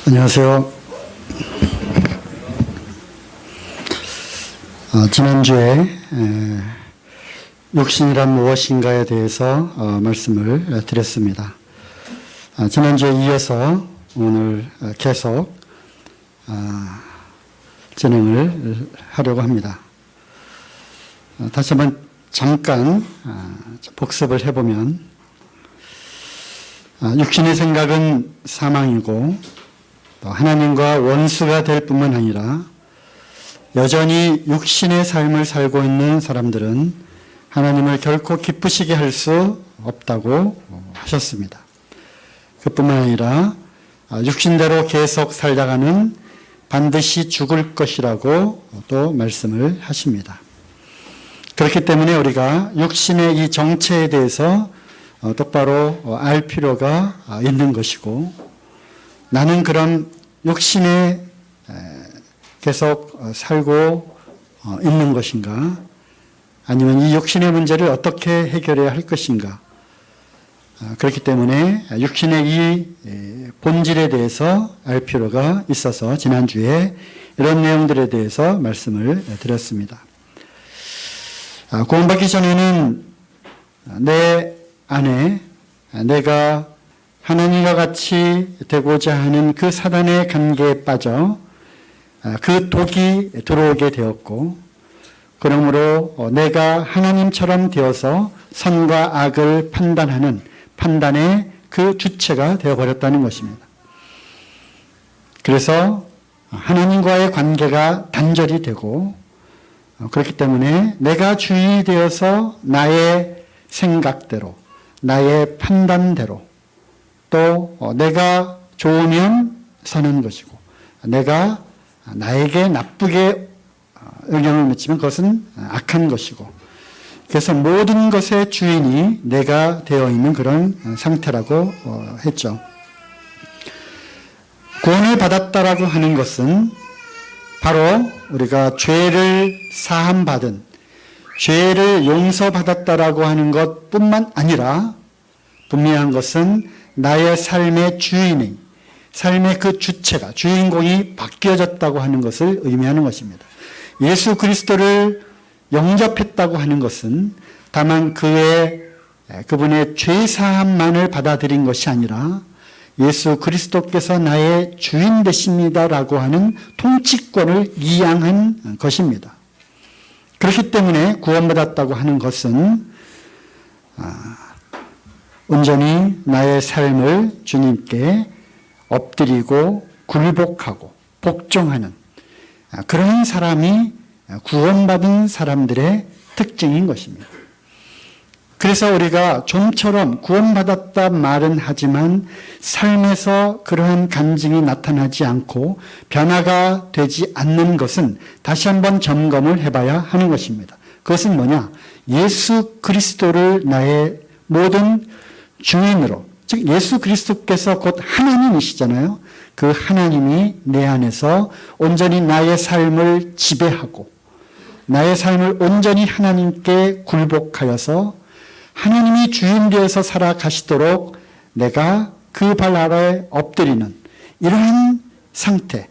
안녕하세요. 지난주에 육신이란 무엇인가에 대해서 말씀을 드렸습니다. 지난주에 이어서 오늘 계속 진행을 하려고 합니다. 다시 한번 잠깐 복습을 해보면, 육신의 생각은 사망이고 또 하나님과 원수가 될 뿐만 아니라 여전히 육신의 삶을 살고 있는 사람들은 하나님을 결코 기쁘시게 할 수 없다고 하셨습니다. 그뿐만 아니라 육신대로 계속 살다가는 반드시 죽을 것이라고 또 말씀을 하십니다. 그렇기 때문에 우리가 육신의 이 정체에 대해서 똑바로 알 필요가 있는 것이고, 나는 그런 육신에 계속 살고 있는 것인가, 아니면 이 육신의 문제를 어떻게 해결해야 할 것인가. 그렇기 때문에 육신의 이 본질에 대해서 알 필요가 있어서 지난주에 이런 내용들에 대해서 말씀을 드렸습니다. 구원받기 전에는 내 안에 내가 하나님과 같이 되고자 하는 그 사단의 관계에 빠져 그 독이 들어오게 되었고, 그러므로 내가 하나님처럼 되어서 선과 악을 판단하는 판단의 그 주체가 되어버렸다는 것입니다. 그래서 하나님과의 관계가 단절이 되고, 그렇기 때문에 내가 주인이 되어서 나의 생각대로, 나의 판단대로, 또 내가 좋으면 선한 것이고, 내가 나에게 나쁘게 영향을 미치면 그것은 악한 것이고, 그래서 모든 것의 주인이 내가 되어 있는 그런 상태라고 했죠. 구원을 받았다라고 하는 것은 바로 우리가 죄를 사함받은, 죄를 용서받았다라고 하는 것뿐만 아니라 분명한 것은 나의 삶의 주인이, 삶의 그 주체가, 주인공이 바뀌어졌다고 하는 것을 의미하는 것입니다. 예수 그리스도를 영접했다고 하는 것은 다만 그분의 죄사함만을 받아들인 것이 아니라 예수 그리스도께서 나의 주인 되십니다라고 하는 통치권을 이양한 것입니다. 그렇기 때문에 구원받았다고 하는 것은 온전히 나의 삶을 주님께 엎드리고 굴복하고 복종하는 그런 사람이 구원받은 사람들의 특징인 것입니다. 그래서 우리가 좀처럼 구원받았다 말은 하지만 삶에서 그러한 간증이 나타나지 않고 변화가 되지 않는 것은 다시 한번 점검을 해봐야 하는 것입니다. 그것은 뭐냐? 예수 그리스도를 나의 모든 주인으로, 즉 예수 그리스도께서 곧 하나님이시잖아요. 그 하나님이 내 안에서 온전히 나의 삶을 지배하고 나의 삶을 온전히 하나님께 굴복하여서 하나님이 주인 되어서 살아가시도록 내가 그 발 아래에 엎드리는 이러한 상태,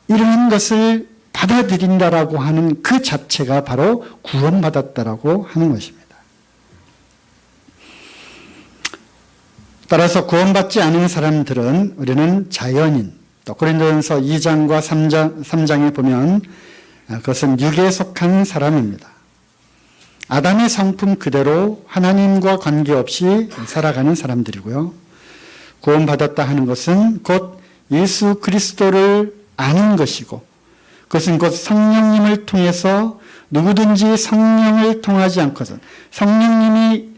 이러한 것을 받아들인다라고 하는 그 자체가 바로 구원받았다라고 하는 것입니다. 따라서 구원받지 않은 사람들은 우리는 자연인, 또 고린도전서 2장과 3장에 보면 그것은 육에 속한 사람입니다. 아담의 성품 그대로 하나님과 관계없이 살아가는 사람들이고요. 구원받았다 하는 것은 곧 예수 그리스도를 아는 것이고, 그것은 곧 성령님을 통해서 누구든지 성령을 통하지 않고선, 성령님이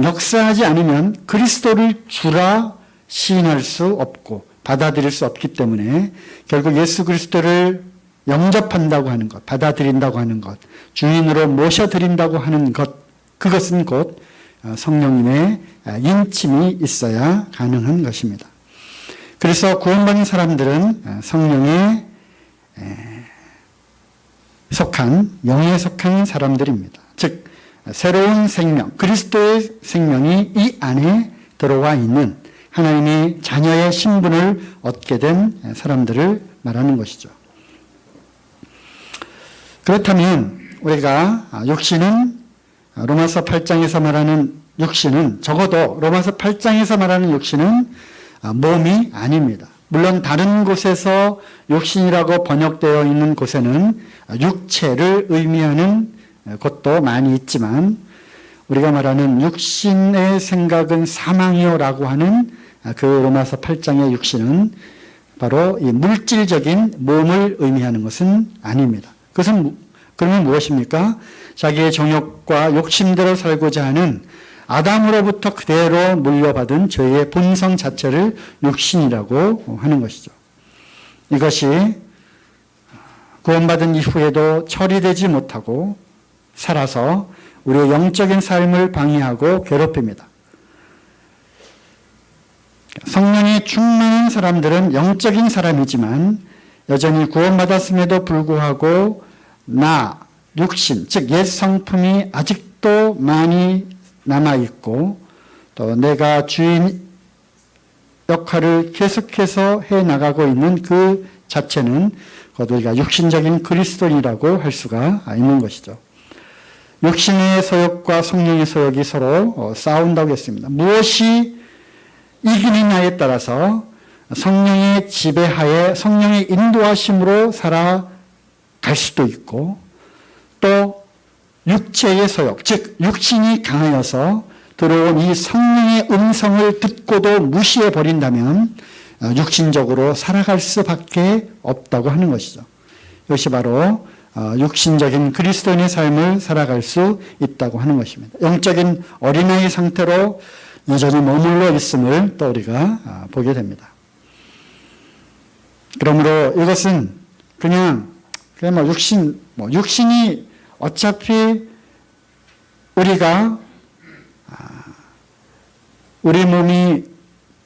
역사하지 않으면 그리스도를 주라 시인할 수 없고 받아들일 수 없기 때문에 결국 예수 그리스도를 영접한다고 하는 것, 받아들인다고 하는 것, 주인으로 모셔드린다고 하는 것, 그것은 곧 성령님의 인침이 있어야 가능한 것입니다. 그래서 구원받은 사람들은 성령에 속한, 영에 속한 사람들입니다. 즉 새로운 생명, 그리스도의 생명이 이 안에 들어와 있는 하나님의 자녀의 신분을 얻게 된 사람들을 말하는 것이죠. 그렇다면 우리가 육신은 로마서 8장에서 말하는 육신은 적어도 로마서 8장에서 말하는 육신은 몸이 아닙니다. 물론 다른 곳에서 육신이라고 번역되어 있는 곳에는 육체를 의미하는 곳도 많이 있지만 우리가 말하는 육신의 생각은 사망이요라고 하는 그 로마서 8장의 육신은 바로 이 물질적인 몸을 의미하는 것은 아닙니다. 그것은 그러면 무엇입니까? 자기의 정욕과 욕심대로 살고자 하는 아담으로부터 그대로 물려받은 죄의 본성 자체를 육신이라고 하는 것이죠. 이것이 구원받은 이후에도 처리되지 못하고 살아서 우리의 영적인 삶을 방해하고 괴롭힙니다. 성령이 충만한 사람들은 영적인 사람이지만 여전히 구원받았음에도 불구하고 육신, 즉 옛 성품이 아직도 많이 남아있고 또 내가 주인 역할을 계속해서 해나가고 있는 그 자체는 우리가 육신적인 그리스도인이라고 할 수가 있는 것이죠. 육신의 소욕과 성령의 소욕이 서로 싸운다고 했습니다. 무엇이 이기느냐에 따라서 성령의 지배하에 성령의 인도하심으로 살아갈 수도 있고 또 육체의 소욕, 즉 육신이 강하여서 들어온 이 성령의 음성을 듣고도 무시해 버린다면 육신적으로 살아갈 수밖에 없다고 하는 것이죠. 이것이 바로 육신적인 그리스도인의 삶을 살아갈 수 있다고 하는 것입니다. 영적인 어린아이 상태로 여전히 머물러 있음을 또 우리가 보게 됩니다. 그러므로 이것은 그냥 육신이 어차피 우리가 우리 몸이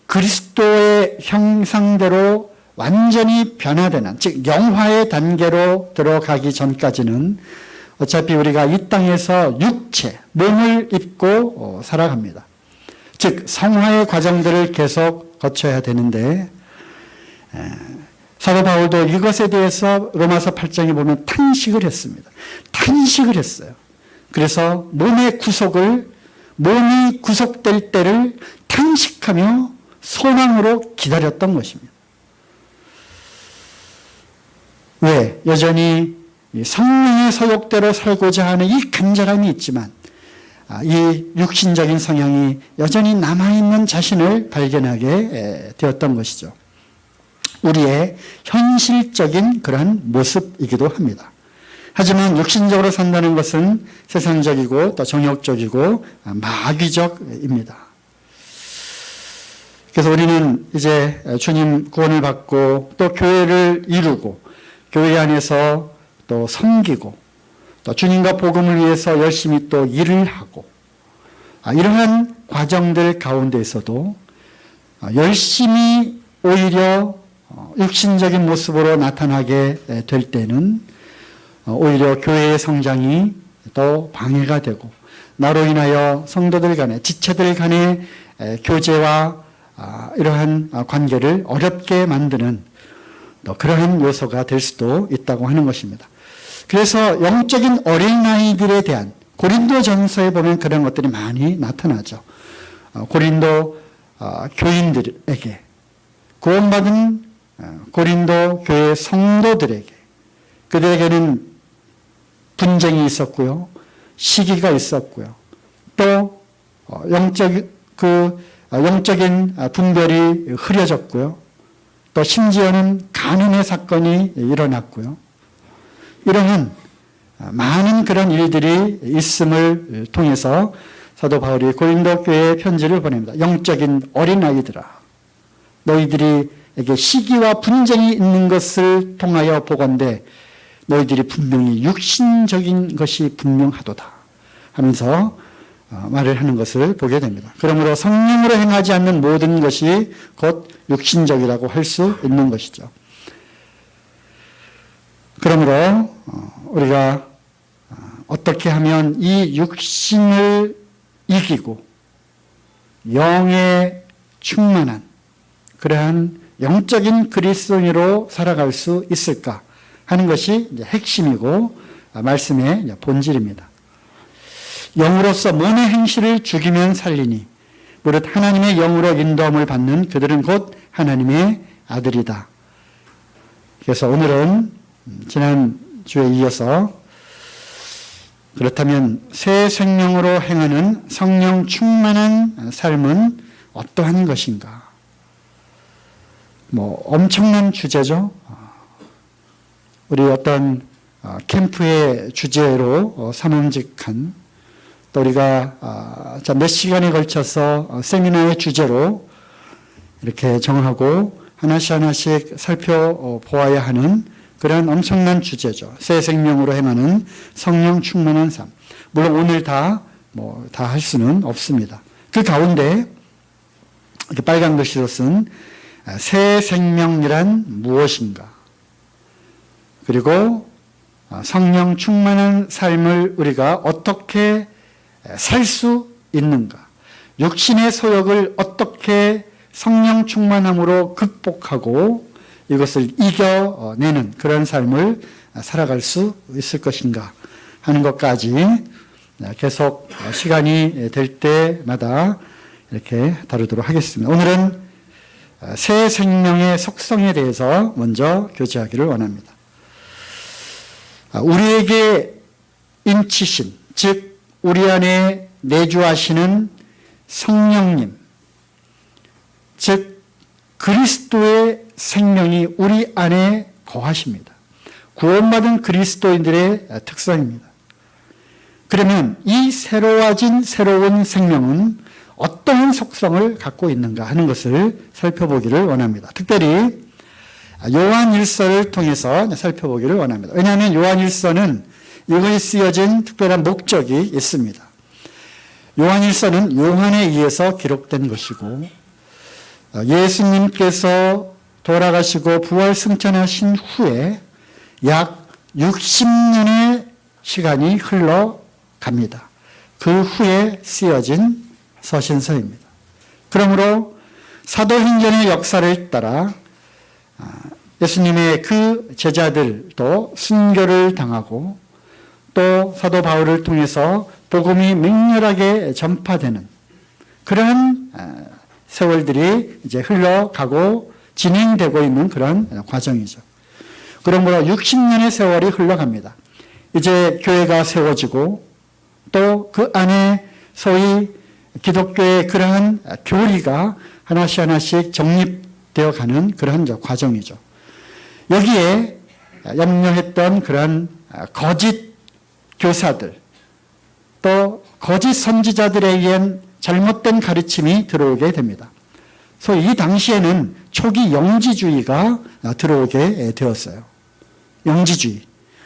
그리스도의 형상대로 완전히 변화되는, 즉 영화의 단계로 들어가기 전까지는 어차피 우리가 이 땅에서 육체, 몸을 입고 살아갑니다. 즉 성화의 과정들을 계속 거쳐야 되는데 사도 바울도 이것에 대해서 로마서 8장에 보면 탄식을 했습니다. 탄식을 했어요. 그래서 몸이 구속될 때를 탄식하며 소망으로 기다렸던 것입니다. 왜? 여전히 성령의 소욕대로 살고자 하는 이 간절함이 있지만 이 육신적인 성향이 여전히 남아있는 자신을 발견하게 되었던 것이죠. 우리의 현실적인 그러한 모습이기도 합니다. 하지만 육신적으로 산다는 것은 세상적이고 또 정욕적이고 마귀적입니다. 그래서 우리는 이제 주님 구원을 받고 또 교회를 이루고 교회 안에서 또 섬기고 또 주님과 복음을 위해서 열심히 또 일을 하고 이러한 과정들 가운데에서도 열심히 오히려 육신적인 모습으로 나타나게 될 때는 오히려 교회의 성장이 또 방해가 되고 나로 인하여 성도들 간에 지체들 간의 교제와 이러한 관계를 어렵게 만드는 또 그러한 요소가 될 수도 있다고 하는 것입니다. 그래서 영적인 어린아이들에 대한 고린도전서에 보면 그런 것들이 많이 나타나죠. 고린도 교인들에게 구원받은 고린도 교회 성도들에게 그들에게는 분쟁이 있었고요. 시기가 있었고요. 또 영적인 분별이 흐려졌고요. 또 심지어는 간음의 사건이 일어났고요. 이러한 많은 그런 일들이 있음을 통해서 사도 바울이 고린도 교회에 편지를 보냅니다. 영적인 어린아이들아, 너희들에게 시기와 분쟁이 있는 것을 통하여 보건대 너희들이 분명히 육신적인 것이 분명하도다 하면서 말을 하는 것을 보게 됩니다. 그러므로 성령으로 행하지 않는 모든 것이 곧 육신적이라고 할 수 있는 것이죠. 그러므로 우리가 어떻게 하면 이 육신을 이기고 영의 충만한 그러한 영적인 그리스도인으로 살아갈 수 있을까 하는 것이 이제 핵심이고 말씀의 본질입니다. 영으로서 몸의 행실을 죽이면 살리니 무릇 하나님의 영으로 인도함을 받는 그들은 곧 하나님의 아들이다. 그래서 오늘은 지난 주에 이어서 그렇다면 새 생명으로 행하는 성령 충만한 삶은 어떠한 것인가? 엄청난 주제죠. 우리 어떤 캠프의 주제로 삼음직한 또 우리가 몇 시간에 걸쳐서 세미나의 주제로 이렇게 정하고 하나씩 살펴보아야 하는 그런 엄청난 주제죠. 새 생명으로 행하는 성령 충만한 삶. 물론 오늘 다 할 수는 없습니다. 그 가운데 이렇게 빨간 글씨로 쓴 새 생명이란 무엇인가? 그리고 성령 충만한 삶을 우리가 어떻게 살 수 있는가? 육신의 소욕을 어떻게 성령 충만함으로 극복하고 이것을 이겨내는 그런 삶을 살아갈 수 있을 것인가 하는 것까지 계속 시간이 될 때마다 이렇게 다루도록 하겠습니다. 오늘은 새 생명의 속성에 대해서 먼저 교제하기를 원합니다. 우리에게 인치신, 즉 우리 안에 내주하시는 성령님, 즉 그리스도의 생명이 우리 안에 거하십니다. 구원받은 그리스도인들의 특성입니다. 그러면 이 새로운 생명은 어떤 속성을 갖고 있는가 하는 것을 살펴보기를 원합니다. 특별히 요한일서를 통해서 살펴보기를 원합니다. 왜냐하면 요한일서는 이것이 쓰여진 특별한 목적이 있습니다. 요한일서는 요한에 의해서 기록된 것이고 예수님께서 돌아가시고 부활 승천하신 후에 약 60년의 시간이 흘러갑니다. 그 후에 쓰여진 서신서입니다. 그러므로 사도행전의 역사를 따라 예수님의 그 제자들도 순교를 당하고 또 사도 바울을 통해서 복음이 맹렬하게 전파되는 그런 세월들이 이제 흘러가고 진행되고 있는 그런 과정이죠. 그러므로 60년의 세월이 흘러갑니다. 이제 교회가 세워지고 또 그 안에 소위 기독교의 그러한 교리가 하나씩 정립되어 가는 그런 과정이죠. 여기에 염려했던 그런 거짓 교사들 또 거짓 선지자들에 의한 잘못된 가르침이 들어오게 됩니다. 소위 이 당시에는 초기 영지주의가 들어오게 되었어요. 영지주의,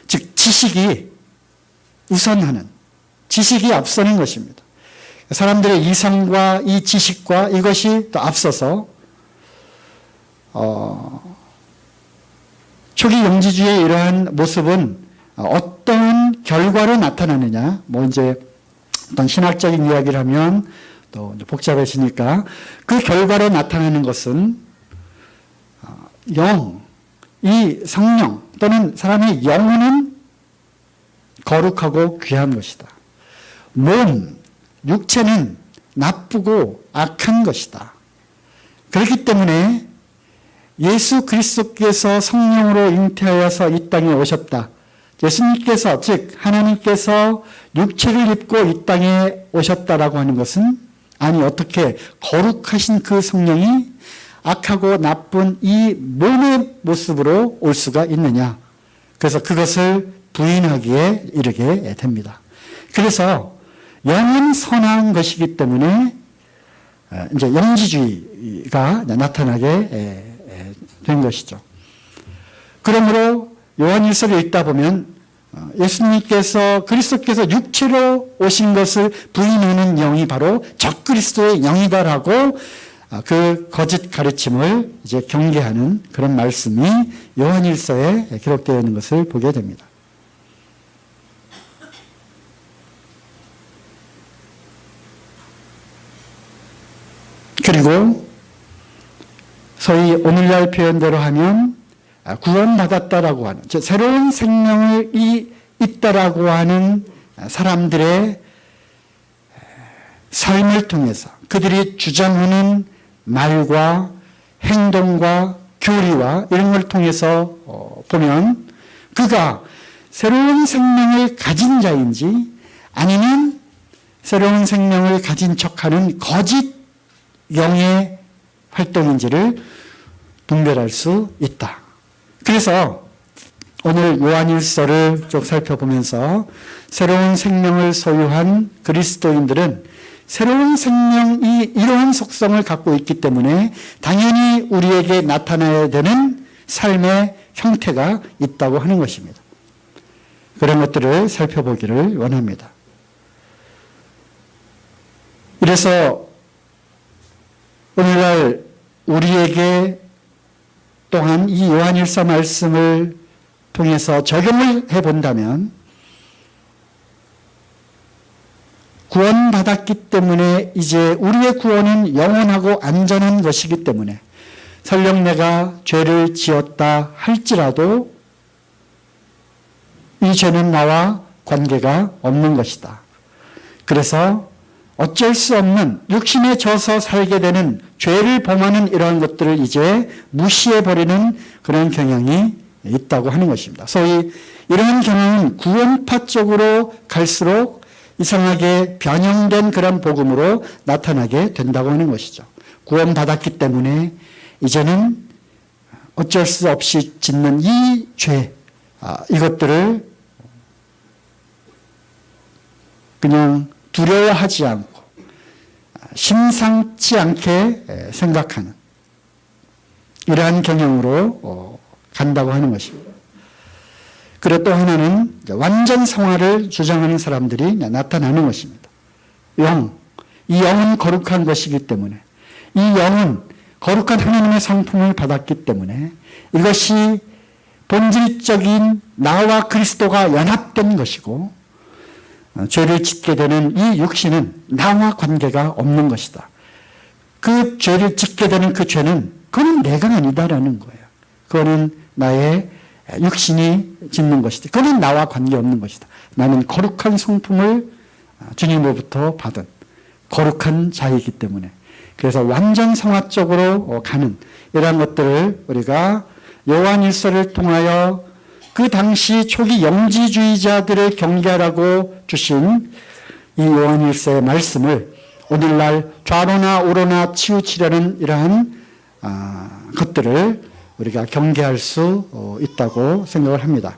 즉 지식이 우선하는, 지식이 앞서는 것입니다. 사람들의 이성과 이 지식과 이것이 또 앞서서 초기 영지주의의 이러한 모습은 어떤 결과로 나타나느냐, 이제 어떤 신학적인 이야기를 하면 또 복잡해지니까 그 결과로 나타나는 것은 이 성령 또는 사람의 영혼은 거룩하고 귀한 것이다. 육체는 나쁘고 악한 것이다. 그렇기 때문에 예수 그리스도께서 성령으로 잉태하여서 이 땅에 오셨다. 예수님께서 즉 하나님께서 육체를 입고 이 땅에 오셨다라고 하는 것은 아니 어떻게 거룩하신 그 성령이 악하고 나쁜 이 몸의 모습으로 올 수가 있느냐. 그래서 그것을 부인하기에 이르게 됩니다. 그래서 영은 선한 것이기 때문에 이제 영지주의가 나타나게 된 것이죠. 그러므로 요한일서를 읽다 보면 예수님께서 그리스도께서 육체로 오신 것을 부인하는 영이 바로 적그리스도의 영이다라고 그 거짓 가르침을 이제 경계하는 그런 말씀이 요한일서에 기록되어 있는 것을 보게 됩니다. 그리고 소위 오늘날 표현대로 하면 구원받았다라고 하는, 즉 새로운 생명이 있다라고 하는 사람들의 삶을 통해서 그들이 주장하는 말과 행동과 교리와 이런 걸 통해서 보면 그가 새로운 생명을 가진 자인지 아니면 새로운 생명을 가진 척하는 거짓 영의 활동인지를 분별할 수 있다. 그래서 오늘 요한일서를 쭉 살펴보면서 새로운 생명을 소유한 그리스도인들은 새로운 생명이 이러한 속성을 갖고 있기 때문에 당연히 우리에게 나타나야 되는 삶의 형태가 있다고 하는 것입니다. 그런 것들을 살펴보기를 원합니다. 그래서 오늘날 우리에게 또한 이 요한일서 말씀을 통해서 적용을 해본다면 구원받았기 때문에 이제 우리의 구원은 영원하고 안전한 것이기 때문에 설령 내가 죄를 지었다 할지라도 이 죄는 나와 관계가 없는 것이다. 그래서 어쩔 수 없는 육신에 져서 살게 되는 죄를 범하는 이러한 것들을 이제 무시해버리는 그런 경향이 있다고 하는 것입니다. 소위 이러한 경향은 구원파 쪽으로 갈수록 이상하게 변형된 그런 복음으로 나타나게 된다고 하는 것이죠. 구원받았기 때문에 이제는 어쩔 수 없이 짓는 이 죄, 이것들을 그냥 두려워하지 않고 심상치 않게 생각하는 이러한 경향으로 간다고 하는 것입니다. 그리고 또 하나는 완전 성화를 주장하는 사람들이 나타나는 것입니다. 이 영은 거룩한 것이기 때문에 이 영은 거룩한 하나님의 성품을 받았기 때문에 이것이 본질적인 나와 그리스도가 연합된 것이고 죄를 짓게 되는 이 육신은 나와 관계가 없는 것이다. 그 죄를 짓게 되는 그 죄는 그건 내가 아니다라는 거예요. 그거는 나의 육신이 짓는 것이다. 그건 나와 관계없는 것이다. 나는 거룩한 성품을 주님으로부터 받은 거룩한 자이기 때문에 그래서 완전 성화 쪽으로 가는 이러한 것들을 우리가 요한일서를 통하여 그 당시 초기 영지주의자들을 경계하라고 주신 이 요한일서의 말씀을 오늘날 좌로나 우로나 치우치려는 이러한 것들을 우리가 경계할 수 있다고 생각을 합니다.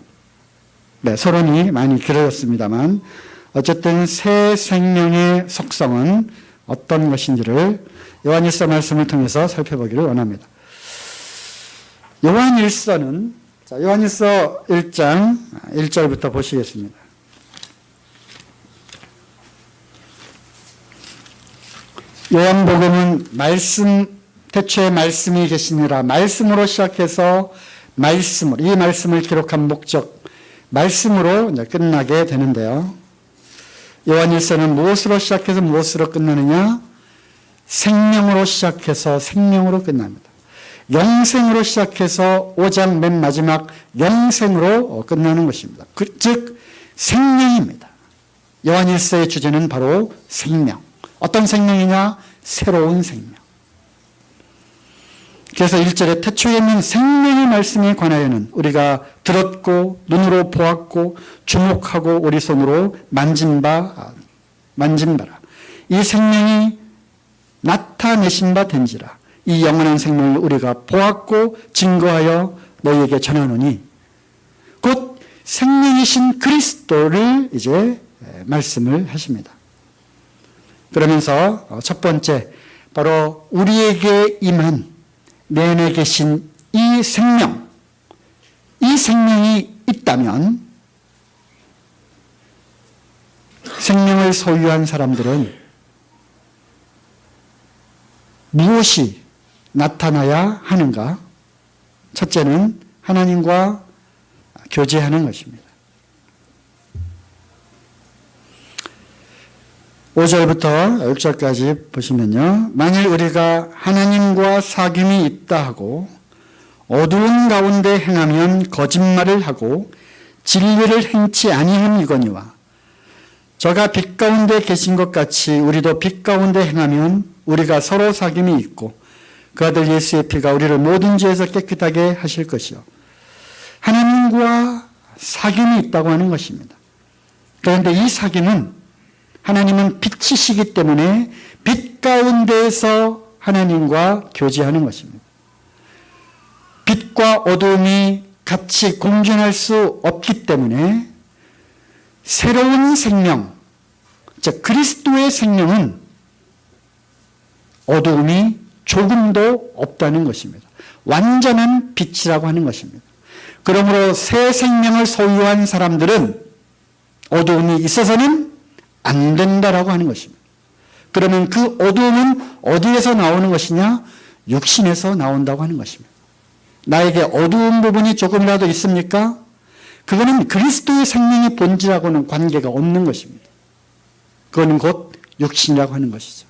네, 서론이 많이 길어졌습니다만 어쨌든 새 생명의 속성은 어떤 것인지를 요한일서 말씀을 통해서 살펴보기를 원합니다. 요한일서는 요한일서 1장 1절부터 보시겠습니다. 요한복음은 태초에 말씀이 계시니라 말씀으로 시작해서 이 말씀을 기록한 목적 말씀으로 이제 끝나게 되는데요. 요한일서는 무엇으로 시작해서 무엇으로 끝나느냐? 생명으로 시작해서 생명으로 끝납니다. 영생으로 시작해서 5장 맨 마지막 영생으로 끝나는 것입니다. 즉 생명입니다. 요한일서의 주제는 바로 생명. 어떤 생명이냐? 새로운 생명. 그래서 1절에 태초에 있는 생명의 말씀에 관하여는 우리가 들었고 눈으로 보았고 주목하고 우리 손으로 만진 바라. 이 생명이 나타내신 바 된지라. 이 영원한 생명을 우리가 보았고 증거하여 너희에게 전하노니 곧 생명이신 그리스도를 이제 말씀을 하십니다. 그러면서 첫 번째 바로 우리에게 임한 내 안에 계신 이 생명이 있다면 생명을 소유한 사람들은 무엇이 나타나야 하는가? 첫째는 하나님과 교제하는 것입니다. 5절부터 6절까지 보시면요. 만일 우리가 하나님과 사귐이 있다 하고 어두운 가운데 행하면 거짓말을 하고 진리를 행치 아니함이거니와 저가 빛 가운데 계신 것 같이 우리도 빛 가운데 행하면 우리가 서로 사귐이 있고 그 아들 예수의 피가 우리를 모든 죄에서 깨끗하게 하실 것이요. 하나님과 사귐이 있다고 하는 것입니다. 그런데 이 사귐은 하나님은 빛이시기 때문에 빛 가운데에서 하나님과 교제하는 것입니다. 빛과 어두움이 같이 공존할 수 없기 때문에 새로운 생명, 즉 그리스도의 생명은 어두움이 조금도 없다는 것입니다. 완전한 빛이라고 하는 것입니다. 그러므로 새 생명을 소유한 사람들은 어두움이 있어서는 안 된다라고 하는 것입니다. 그러면 그 어두움은 어디에서 나오는 것이냐? 육신에서 나온다고 하는 것입니다. 나에게 어두운 부분이 조금이라도 있습니까? 그거는 그리스도의 생명의 본질하고는 관계가 없는 것입니다. 그거는 곧 육신이라고 하는 것이죠.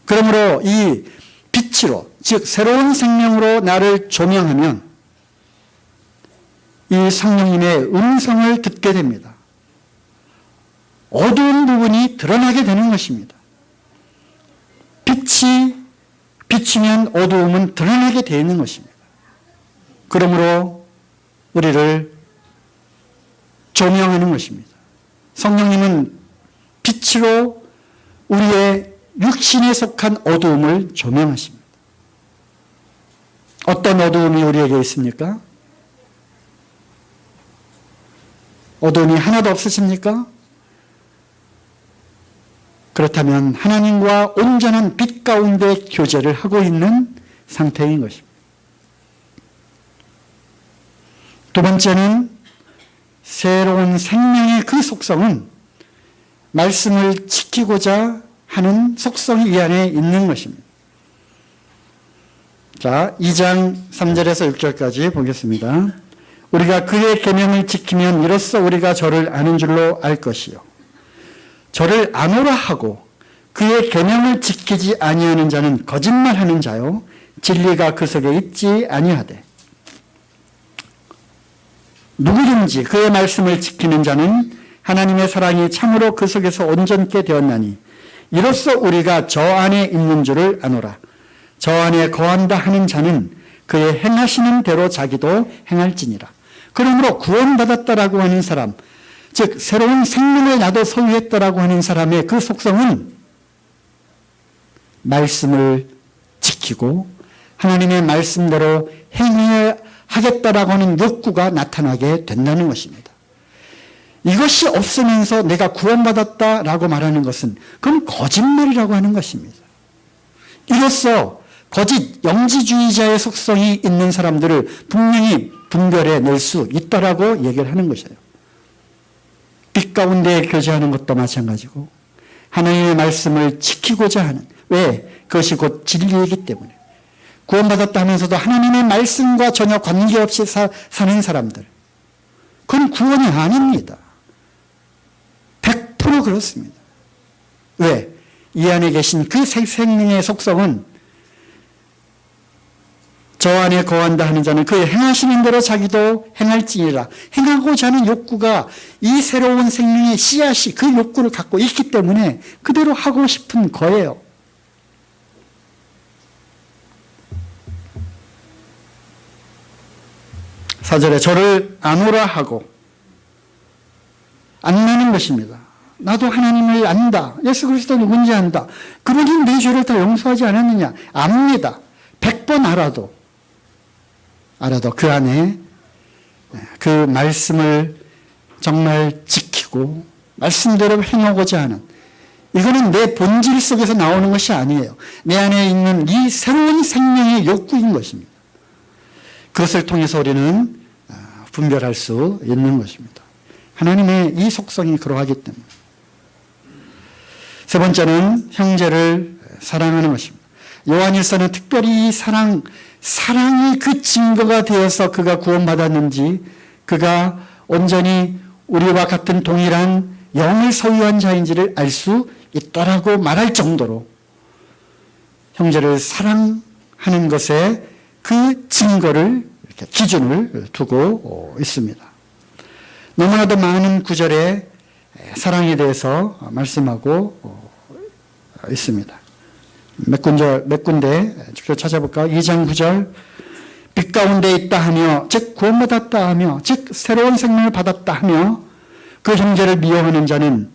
그러므로 이 빛으로, 즉 새로운 생명으로 나를 조명하면 이 성령님의 음성을 듣게 됩니다. 어두운 부분이 드러나게 되는 것입니다. 빛이 비치면 어두움은 드러나게 되어 있는 것입니다. 그러므로 우리를 조명하는 것입니다. 성령님은 빛으로 우리의 육신에 속한 어두움을 조명하십니다. 어떤 어두움이 우리에게 있습니까? 어두움이 하나도 없으십니까? 그렇다면 하나님과 온전한 빛 가운데 교제를 하고 있는 상태인 것입니다. 두 번째는 새로운 생명의 그 속성은 말씀을 지키고자 하는 속성이 이 안에 있는 것입니다. 자, 2장 3절에서 6절까지 보겠습니다. 우리가 그의 계명을 지키면 이로써 우리가 저를 아는 줄로 알 것이요. 저를 아노라 하고 그의 계명을 지키지 아니하는 자는 거짓말하는 자요 진리가 그 속에 있지 아니하되 누구든지 그의 말씀을 지키는 자는 하나님의 사랑이 참으로 그 속에서 온전케 되었나니 이로써 우리가 저 안에 있는 줄을 아노라. 저 안에 거한다 하는 자는 그의 행하시는 대로 자기도 행할지니라. 그러므로 구원받았다라고 하는 사람, 즉 새로운 생명을 나도 소유했다라고 하는 사람의 그 속성은 말씀을 지키고 하나님의 말씀대로 행하겠다라고 하는 욕구가 나타나게 된다는 것입니다. 이것이 없으면서 내가 구원받았다라고 말하는 것은 그건 거짓말이라고 하는 것입니다. 이로써 거짓 영지주의자의 속성이 있는 사람들을 분명히 분별해 낼 수 있다라고 얘기를 하는 것이에요. 빛 가운데 교제하는 것도 마찬가지고 하나님의 말씀을 지키고자 하는, 왜? 그것이 곧 진리이기 때문에. 구원받았다 하면서도 하나님의 말씀과 전혀 관계없이 사는 사람들, 그건 구원이 아닙니다. 100% 그렇습니다. 왜? 이 안에 계신 그 생명의 속성은 저 안에 거한다 하는 자는 그의 행하시는 대로 자기도 행할지니라. 행하고자 하는 욕구가 이 새로운 생명의 씨앗이 그 욕구를 갖고 있기 때문에 그대로 하고 싶은 거예요. 사절에 저를 아노라 하고 안다는 것입니다. 나도 하나님을 안다. 예수 그리스도 누군지 안다. 그러니 내 죄를 다 용서하지 않았느냐? 압니다. 100번 알아도 그 안에 그 말씀을 정말 지키고 말씀대로 행하고자 하는, 이거는 내 본질 속에서 나오는 것이 아니에요. 내 안에 있는 이 새로운 생명의 욕구인 것입니다. 그것을 통해서 우리는 분별할 수 있는 것입니다. 하나님의 이 속성이 그러하기 때문에. 세 번째는 형제를 사랑하는 것입니다. 요한일서는 특별히 이 사랑이 그 증거가 되어서 그가 구원받았는지, 그가 온전히 우리와 같은 동일한 영을 소유한 자인지를 알 수 있다라고 말할 정도로 형제를 사랑하는 것에 그 증거를, 이렇게 기준을 두고 있습니다. 너무나도 많은 구절에 사랑에 대해서 말씀하고 있습니다. 몇 군데 찾아볼까요? 2장 9절, 빛 가운데 있다 하며, 즉 구원받았다 하며, 즉 새로운 생명을 받았다 하며 그 형제를 미워하는 자는,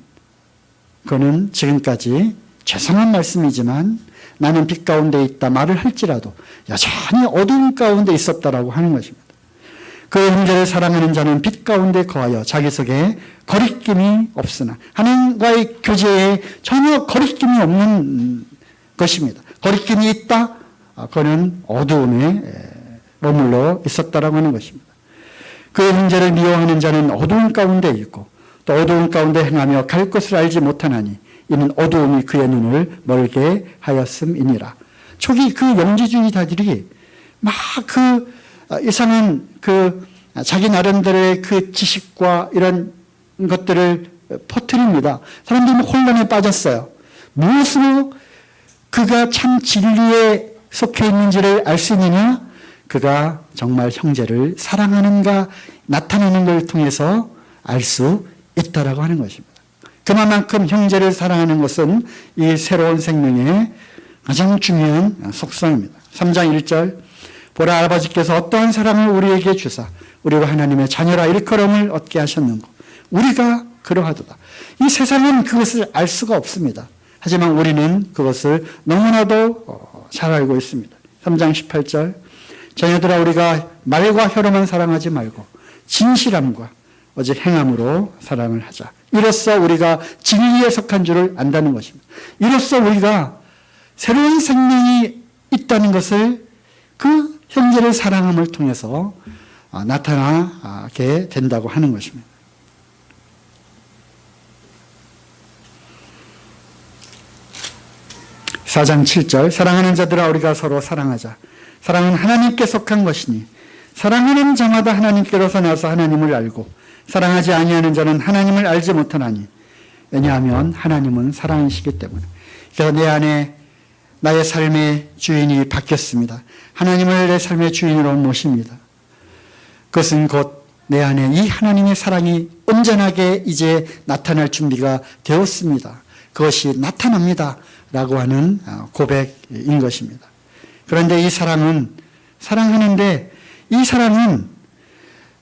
그는 지금까지 죄송한 말씀이지만 나는 빛 가운데 있다 말을 할지라도 여전히 어두운 가운데 있었다라고 하는 것입니다. 그 형제를 사랑하는 자는 빛 가운데 거하여 자기 속에 거리낌이 없으나, 하나님과의 교제에 전혀 거리낌이 없는 것입니다. 거리낌이 있다? 그는 어두움에 머물러 있었다라고 하는 것입니다. 그 형제를 미워하는 자는 어두운 가운데 있고 또 어두운 가운데 행하며 갈 곳을 알지 못하나니 이는 어두움이 그의 눈을 멀게 하였음이니라. 초기 그 영지주의자들이 막 이상한 자기 나름대로의 그 지식과 이런 것들을 퍼뜨립니다. 사람들이 혼란에 빠졌어요. 무엇으로 그가 참 진리에 속해 있는지를 알 수 있느냐? 그가 정말 형제를 사랑하는가 나타내는 걸 통해서 알 수 있다라고 하는 것입니다. 그만큼 형제를 사랑하는 것은 이 새로운 생명의 가장 중요한 속성입니다. 3장 1절, 보라 아버지께서 어떠한 사랑을 우리에게 주사 우리가 하나님의 자녀라 일컬음을 얻게 하셨는고 우리가 그러하도다. 이 세상은 그것을 알 수가 없습니다. 하지만 우리는 그것을 너무나도 잘 알고 있습니다. 3장 18절, 자녀들아 우리가 말과 혀로만 사랑하지 말고 진실함과 오직 행함으로 사랑을 하자. 이로써 우리가 진리에 속한 줄을 안다는 것입니다. 이로써 우리가 새로운 생명이 있다는 것을 그 형제를 사랑함을 통해서 나타나게 된다고 하는 것입니다. (4장 7절) 사랑하는 자들아 우리가 서로 사랑하자. 사랑은 하나님께 속한 것이니 사랑하는 자마다 하나님께로서 나서 하나님을 알고 사랑하지 아니하는 자는 하나님을 알지 못하나니 왜냐하면 하나님은 사랑이시기 때문에. 그래서 내 안에 나의 삶의 주인이 바뀌었습니다. 하나님을 내 삶의 주인으로 모십니다. 그것은 곧 내 안에 이 하나님의 사랑이 온전하게 이제 나타날 준비가 되었습니다. 그것이 나타납니다 라고 하는 고백인 것입니다. 그런데 이 사랑은 사랑하는데 이 사랑은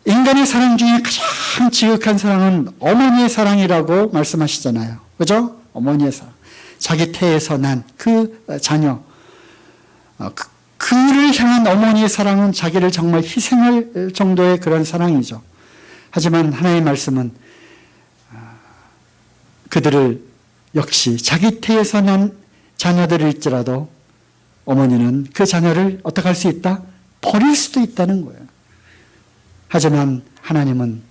인간의 사랑 중에 가장 지극한 사랑은 어머니의 사랑이라고 말씀하시잖아요. 그죠? 어머니의 사랑. 자기 태에서 난 그 자녀. 그를 향한 어머니의 사랑은 자기를 정말 희생할 정도의 그런 사랑이죠. 하지만 하나님의 말씀은 그들을 역시 자기 태에서 난 자녀들일지라도 어머니는 그 자녀를 어떻게 할 수 있다? 버릴 수도 있다는 거예요. 하지만 하나님은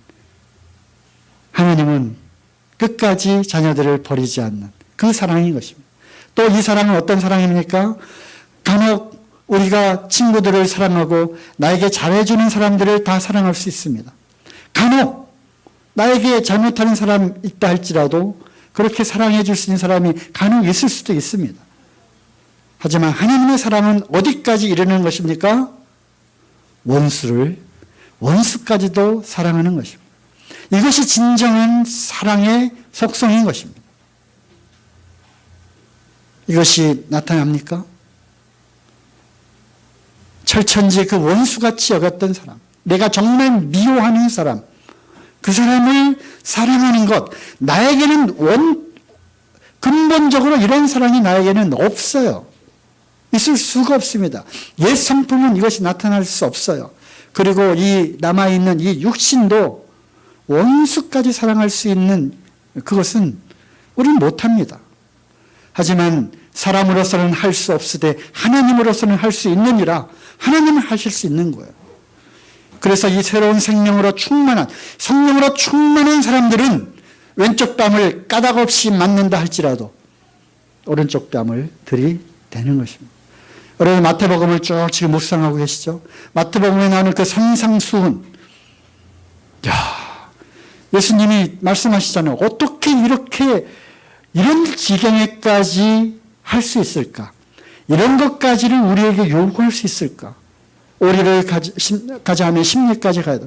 끝까지 자녀들을 버리지 않는 그 사랑인 것입니다. 또 이 사랑은 어떤 사랑입니까? 간혹 우리가 친구들을 사랑하고 나에게 잘해주는 사람들을 다 사랑할 수 있습니다. 간혹 나에게 잘못하는 사람 있다 할지라도 그렇게 사랑해 줄 수 있는 사람이 간혹 있을 수도 있습니다. 하지만 하나님의 사랑은 어디까지 이르는 것입니까? 원수까지도 사랑하는 것입니다. 이것이 진정한 사랑의 속성인 것입니다. 이것이 나타납니까? 철천지 그 원수같이 여겼던 사람, 내가 정말 미워하는 사람, 그 사람을 사랑하는 것, 나에게는 근본적으로 이런 사랑이 나에게는 없어요. 있을 수가 없습니다. 옛 성품은 이것이 나타날 수 없어요. 그리고 이 남아있는 이 육신도 원수까지 사랑할 수 있는 그것은 우리는 못합니다. 하지만 사람으로서는 할 수 없으되 하나님으로서는 할 수 있느니라. 하나님은 하실 수 있는 거예요. 그래서 이 새로운 생명으로 충만한, 성령으로 충만한 사람들은 왼쪽 뺨을 까닭없이 맞는다 할지라도 오른쪽 뺨을 들이대는 것입니다. 여러분 마태복음을 쭉 지금 묵상하고 계시죠? 마태복음에 나오는 그 산상수훈. 예수님이 말씀하시잖아요. 어떻게 이렇게 이런 지경에까지 할 수 있을까? 이런 것까지를 우리에게 요구할 수 있을까? 오리를 가자 하면 심리까지 가야 돼.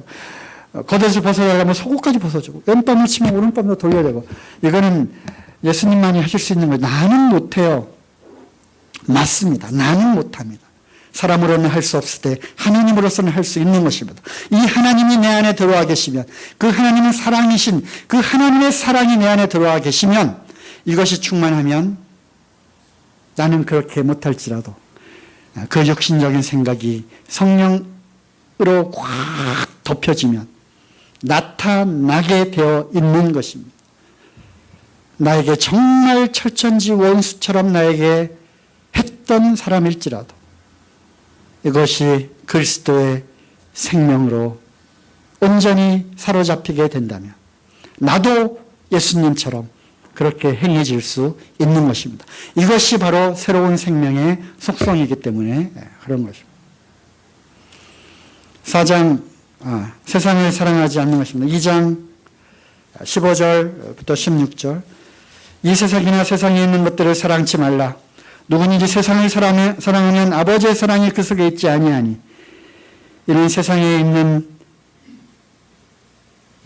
겉옷을 벗어달라면 속옷까지 벗어주고, 왼밤을 치면 오른밤도 돌려야 되고, 이거는 예수님만이 하실 수 있는 거예요. 나는 못해요. 맞습니다. 나는 못합니다. 사람으로는 할 수 없을 때 하나님으로서는 할 수 있는 것입니다. 이 하나님이 내 안에 들어와 계시면, 그 하나님은 사랑이신 그 하나님의 사랑이 내 안에 들어와 계시면, 이것이 충만하면 나는 그렇게 못할지라도 그 육신적인 생각이 성령으로 꽉 덮여지면 나타나게 되어 있는 것입니다. 나에게 정말 철천지 원수처럼 나에게 했던 사람일지라도 이것이 그리스도의 생명으로 온전히 사로잡히게 된다면 나도 예수님처럼 그렇게 행해질 수 있는 것입니다. 이것이 바로 새로운 생명의 속성이기 때문에 그런 것입니다. 4장 세상을 사랑하지 않는 것입니다. 2장 15절부터 16절 이 세상이나 세상에 있는 것들을 사랑치 말라. 누구든지 세상을 사랑하면 아버지의 사랑이 그 속에 있지 아니하니 이는 세상에 있는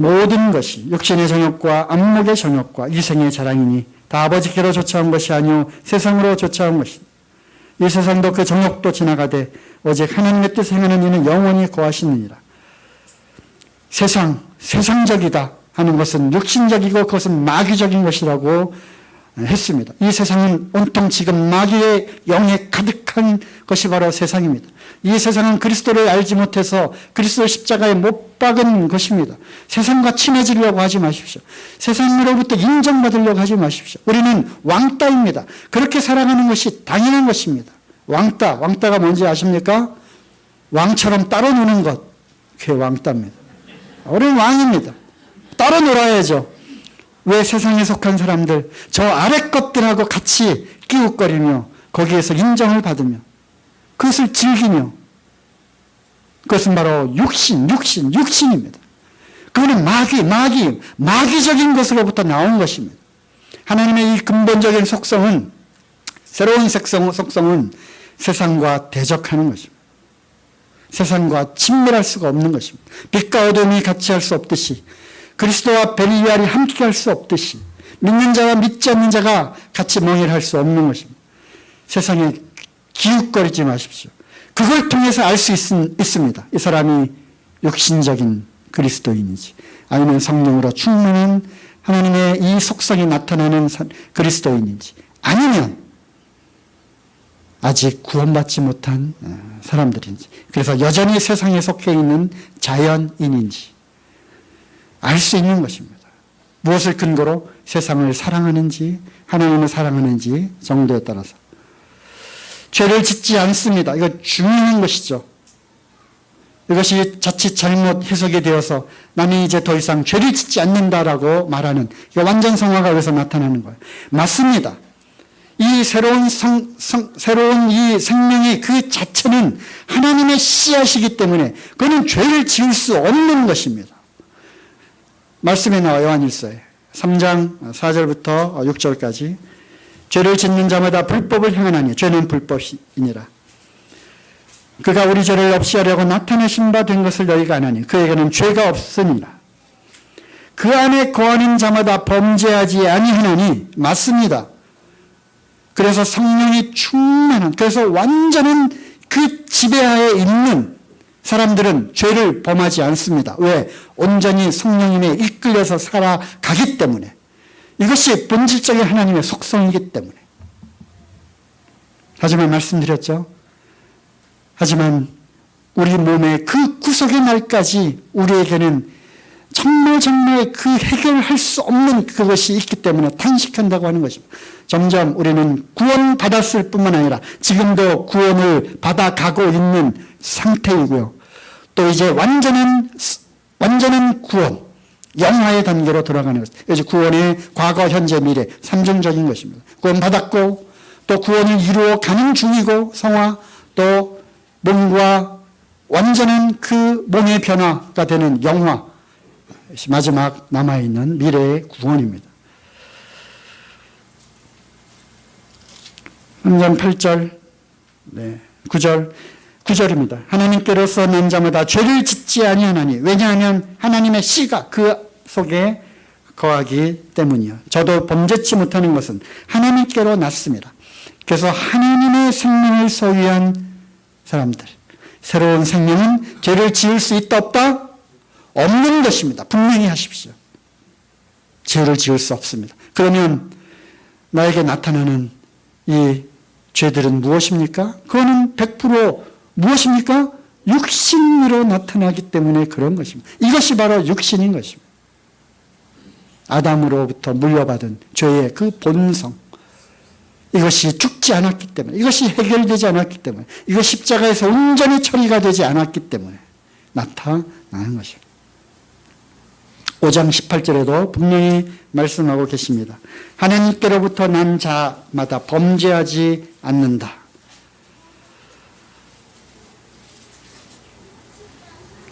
모든 것이 육신의 정욕과 안목의 정욕과 이생의 자랑이니 다 아버지께로 쫓아온 것이 아니오 세상으로 쫓아온 것이니 이 세상도 그 정욕도 지나가되 오직 하나님의 뜻을 행하는 이는 영원히 거하시느니라. 세상적이다 하는 것은 육신적이고 그것은 마귀적인 것이라고 했습니다. 이 세상은 온통 지금 마귀의 영에 가득한 것이 바로 세상입니다. 이 세상은 그리스도를 알지 못해서 그리스도 십자가에 못 박은 것입니다. 세상과 친해지려고 하지 마십시오. 세상으로부터 인정받으려고 하지 마십시오. 우리는 왕따입니다. 그렇게 살아가는 것이 당연한 것입니다. 왕따가 뭔지 아십니까? 왕처럼 따로 노는 것. 그게 왕따입니다. 우리는 왕입니다. 따로 놀아야죠. 왜 세상에 속한 사람들, 저 아래 것들하고 같이 끼웃거리며 거기에서 인정을 받으며 그것을 즐기며 그것은 바로 육신입니다. 그거는 마귀적인 것으로부터 나온 것입니다. 하나님의 이 근본적인 속성은 새로운 속성은 세상과 대적하는 것입니다. 세상과 친밀할 수가 없는 것입니다. 빛과 어둠이 같이 할 수 없듯이 그리스도와 벨리알이 함께 할 수 없듯이 믿는 자와 믿지 않는 자가 같이 멍해할 수 없는 것입니다. 세상에 기웃거리지 마십시오. 그걸 통해서 알 수 있습니다. 이 사람이 육신적인 그리스도인인지 아니면 성령으로 충만한 하나님의 이 속성이 나타나는 그리스도인인지 아니면 아직 구원받지 못한 사람들인지 그래서 여전히 세상에 속해 있는 자연인인지 알 수 있는 것입니다. 무엇을 근거로 세상을 사랑하는지 하나님을 사랑하는지 정도에 따라서 죄를 짓지 않습니다. 이거 중요한 것이죠. 이것이 자칫 잘못 해석이 되어서 나는 이제 더 이상 죄를 짓지 않는다라고 말하는 완전 성화가 여기서 나타나는 거예요. 맞습니다. 이 새로운 이 생명의 그 자체는 하나님의 씨앗이기 때문에 그는 죄를 지을 수 없는 것입니다. 말씀에 나와 요한일서에 3장 4절부터 6절까지 죄를 짓는 자마다 불법을 행하나니 죄는 불법이니라. 그가 우리 죄를 없이 하려고 나타내신 바 된 것을 너희가 아나니 그에게는 죄가 없으니라. 그 안에 거하는 자마다 범죄하지 아니하나니 맞습니다. 그래서 성령이 충만한 그래서 완전한 그 지배하에 있는 사람들은 죄를 범하지 않습니다. 왜? 온전히 성령님에 이끌려서 살아가기 때문에 이것이 본질적인 하나님의 속성이기 때문에 하지만 말씀드렸죠. 하지만 우리 몸의 그 구속의 날까지 우리에게는 정말 그 해결할 수 없는 그것이 있기 때문에 탄식한다고 하는 것입니다. 점점 우리는 구원받았을 뿐만 아니라 지금도 구원을 받아가고 있는 상태이고요. 또 이제 완전한 구원, 영화의 단계로 들어가는 것. 이제 구원의 과거, 현재, 미래, 삼중적인 것입니다. 구원받았고 또 구원을 이루어 가는 중이고 성화, 또 몸과 완전한 그 몸의 변화가 되는 영화, 마지막 남아있는 미래의 구원입니다. 3장 8절, 9절, 9절입니다. 하나님께로서 난 자마다 죄를 짓지 아니하나니 왜냐하면 하나님의 씨가 그 속에 거하기 때문이요. 저도 범죄치 못하는 것은 하나님께로 났습니다. 그래서 하나님의 생명을 소유한 사람들, 새로운 생명은 죄를 지을 수 있다 없다? 없는 것입니다. 분명히 하십시오. 죄를 지을 수 없습니다. 그러면 나에게 나타나는 이 죄들은 무엇입니까? 그거는 100% 무엇입니까? 육신으로 나타나기 때문에 그런 것입니다. 이것이 바로 육신인 것입니다. 아담으로부터 물려받은 죄의 그 본성, 이것이 죽지 않았기 때문에, 이것이 해결되지 않았기 때문에, 이것 십자가에서 온전히 처리가 되지 않았기 때문에 나타나는 것입니다. 5장 18절에도 분명히 말씀하고 계십니다. 하나님께로부터 난 자마다 범죄하지 않는다.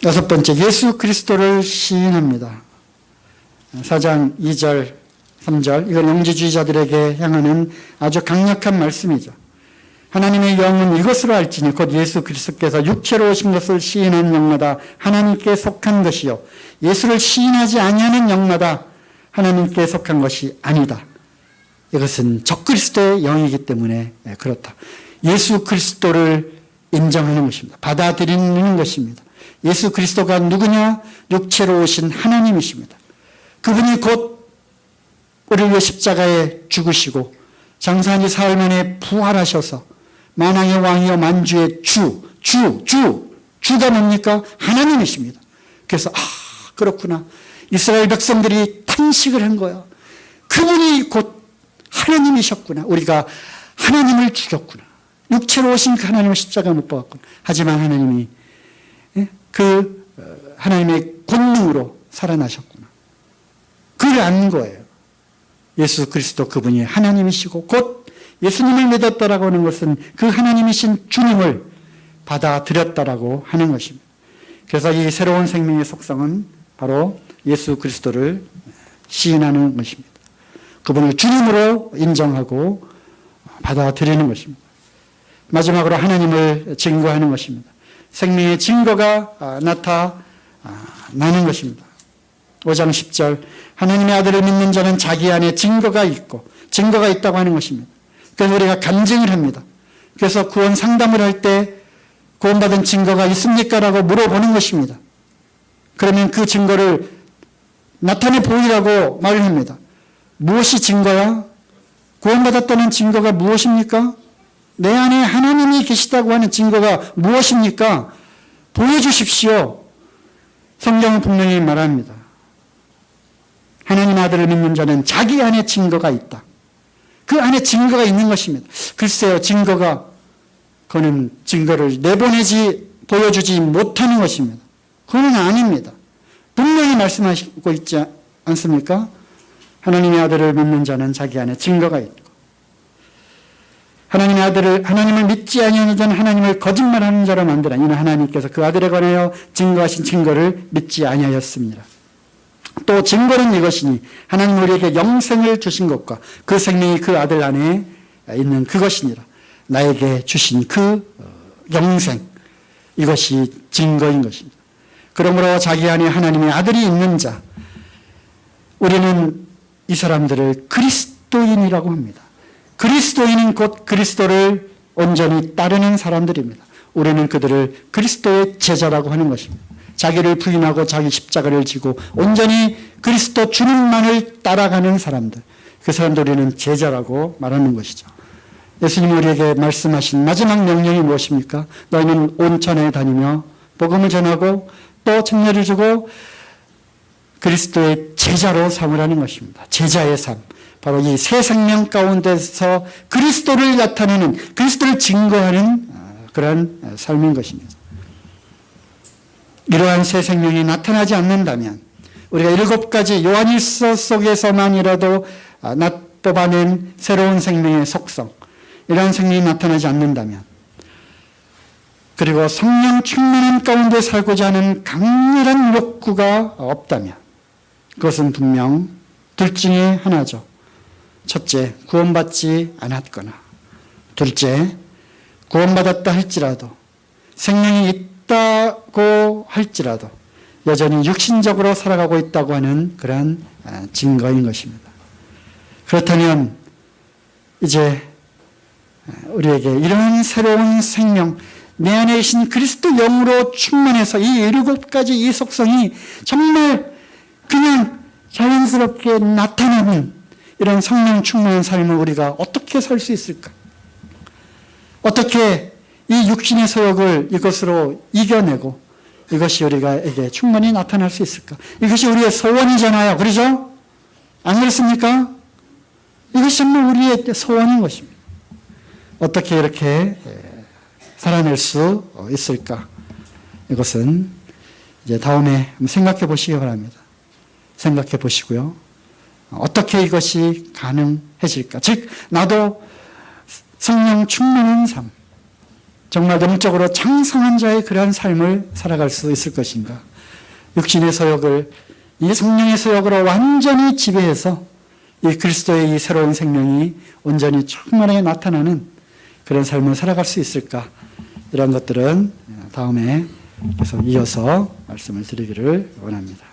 여섯 번째, 예수 그리스도를 시인합니다. 4장 2절, 3절, 이건 영지주의자들에게 향하는 아주 강력한 말씀이죠. 하나님의 영은 이것으로 알지니 곧 예수 그리스도께서 육체로 오신 것을 시인하는 영마다 하나님께 속한 것이요 예수를 시인하지 아니하는 영마다 하나님께 속한 것이 아니다. 이것은 적그리스도의 영이기 때문에 그렇다. 예수 그리스도를 인정하는 것입니다. 받아들이는 것입니다. 예수 그리스도가 누구냐? 육체로 오신 하나님이십니다. 그분이 곧 우리를 위해 십자가에 죽으시고 장사한 지 사흘 만에 부활하셔서 만왕의 왕이요 만주의 주가 뭡니까? 하나님이십니다. 그래서 그렇구나. 이스라엘 백성들이 탄식을 한 거야. 그분이 곧 하나님이셨구나. 우리가 하나님을 죽였구나. 육체로 오신 그 하나님을 십자가 못 박았구나. 하지만 하나님이 그 하나님의 권능으로 살아나셨구나. 그걸 안 거예요. 예수 그리스도 그분이 하나님이시고 곧 예수님을 믿었다라고 하는 것은 그 하나님이신 주님을 받아들였다라고 하는 것입니다. 그래서 이 새로운 생명의 속성은 바로 예수 그리스도를 시인하는 것입니다. 그분을 주님으로 인정하고 받아들이는 것입니다. 마지막으로 하나님을 증거하는 것입니다. 생명의 증거가 나타나는 것입니다. 5장 10절, 하나님의 아들을 믿는 자는 자기 안에 증거가 있다고 하는 것입니다. 그래서 우리가 간증을 합니다. 그래서 구원 상담을 할 때 구원받은 증거가 있습니까? 라고 물어보는 것입니다. 그러면 그 증거를 나타내 보이라고 말을 합니다. 무엇이 증거야? 구원받았다는 증거가 무엇입니까? 내 안에 하나님이 계시다고 하는 증거가 무엇입니까? 보여주십시오. 성경은 분명히 말합니다. 하나님 아들을 믿는 자는 자기 안에 증거가 있다. 그 안에 증거가 있는 것입니다. 글쎄요, 그거는 증거를 보여주지 못하는 것입니다. 그거는 아닙니다. 분명히 말씀하시고 있지 않습니까? 하나님의 아들을 믿는 자는 자기 안에 증거가 있고, 하나님을 믿지 아니하는 자는 하나님을 거짓말하는 자로 만드라. 이는 하나님께서 그 아들에 관하여 증거하신 증거를 믿지 아니하였습니다. 또 증거는 이것이니 하나님 우리에게 영생을 주신 것과 그 생명이 그 아들 안에 있는 그것이니라. 나에게 주신 그 영생, 이것이 증거인 것입니다. 그러므로 자기 안에 하나님의 아들이 있는 자, 우리는 이 사람들을 그리스도인이라고 합니다. 그리스도인은 곧 그리스도를 온전히 따르는 사람들입니다. 우리는 그들을 그리스도의 제자라고 하는 것입니다. 자기를 부인하고 자기 십자가를 지고 온전히 그리스도 주님만을 따라가는 사람들, 그 사람들 우리는 제자라고 말하는 것이죠. 예수님이 우리에게 말씀하신 마지막 명령이 무엇입니까? 너희는 온 천하에 다니며 복음을 전하고 또 청례를 주고 그리스도의 제자로 삼으라는 것입니다. 제자의 삶. 바로 이 새 생명 가운데서 그리스도를 나타내는, 그리스도를 증거하는 그러한 삶인 것입니다. 이러한 새 생명이 나타나지 않는다면 우리가 7가지 요한일서 속에서만이라도 뽑아낸 새로운 생명의 속성, 이러한 생명이 나타나지 않는다면, 그리고 성령 충만한 가운데 살고자 하는 강렬한 욕구가 없다면 그것은 분명 둘 중에 하나죠. 첫째, 구원받지 않았거나, 둘째, 구원받았다 할지라도 생명이 있다고 할지라도 여전히 육신적으로 살아가고 있다고 하는 그러한 증거인 것입니다. 그렇다면 이제 우리에게 이런 새로운 생명, 내 안에 계신 그리스도 영으로 충만해서 이 7가지 이 속성이 정말 그냥 자연스럽게 나타나는 이런 성령 충만한 삶을 우리가 어떻게 살 수 있을까? 어떻게 이 육신의 소욕을 이것으로 이겨내고 이것이 우리가에게 충분히 나타날 수 있을까? 이것이 우리의 소원이잖아요. 그렇죠? 안 그렇습니까? 이것이 정말 우리의 소원인 것입니다. 어떻게 이렇게 살아낼 수 있을까? 이것은 이제 다음에 생각해 보시기 바랍니다. 생각해 보시고요. 어떻게 이것이 가능해질까? 즉, 나도 성령 충만한 삶, 정말 영적으로 장성한 자의 그러한 삶을 살아갈 수 있을 것인가? 육신의 소욕을 이 성령의 소욕으로 완전히 지배해서 이 그리스도의 이 새로운 생명이 온전히 충만하게 나타나는 그런 삶을 살아갈 수 있을까? 이런 것들은 다음에 계속 이어서 말씀을 드리기를 원합니다.